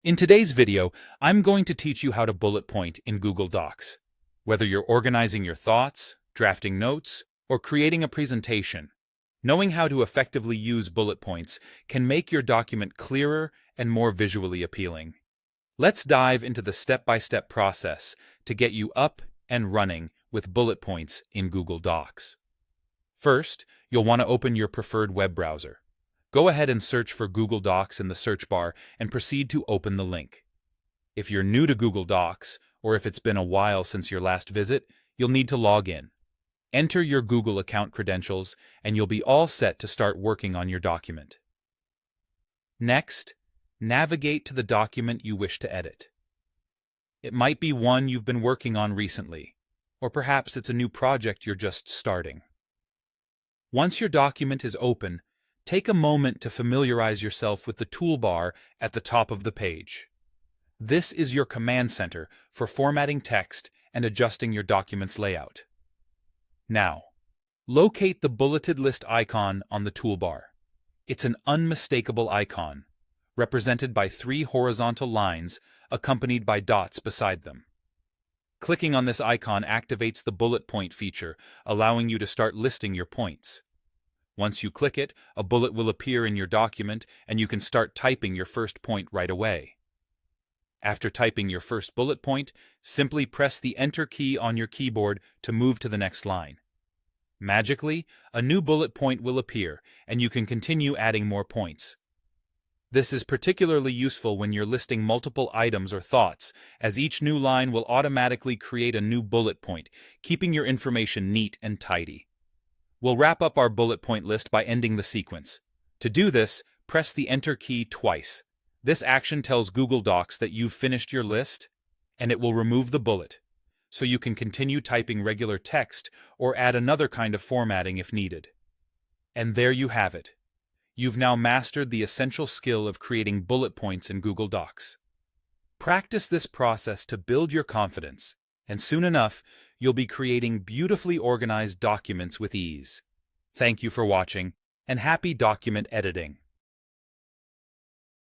In today's video, I'm going to teach you how to bullet point in Google Docs. Whether you're organizing your thoughts, drafting notes, or creating a presentation, knowing how to effectively use bullet points can make your document clearer and more visually appealing. Let's dive into the step-by-step process to get you up and running with bullet points in Google Docs. First, you'll want to open your preferred web browser. Go ahead and search for Google Docs in the search bar and proceed to open the link. If you're new to Google Docs, or if it's been a while since your last visit, you'll need to log in. Enter your Google account credentials, and you'll be all set to start working on your document. Next, navigate to the document you wish to edit. It might be one you've been working on recently, or perhaps it's a new project you're just starting. Once your document is open, take a moment to familiarize yourself with the toolbar at the top of the page. This is your command center for formatting text and adjusting your document's layout. Now, locate the bulleted list icon on the toolbar. It's an unmistakable icon, represented by 3 horizontal lines accompanied by dots beside them. Clicking on this icon activates the bullet point feature, allowing you to start listing your points. Once you click it, a bullet will appear in your document and you can start typing your first point right away. After typing your first bullet point, simply press the Enter key on your keyboard to move to the next line. Magically, a new bullet point will appear and you can continue adding more points. This is particularly useful when you're listing multiple items or thoughts, as each new line will automatically create a new bullet point, keeping your information neat and tidy. We'll wrap up our bullet point list by ending the sequence. To do this, press the Enter key twice. This action tells Google Docs that you've finished your list, and it will remove the bullet, so you can continue typing regular text or add another kind of formatting if needed. And there you have it. You've now mastered the essential skill of creating bullet points in Google Docs. Practice this process to build your confidence, and soon enough, you'll be creating beautifully organized documents with ease. Thank you for watching, and happy document editing.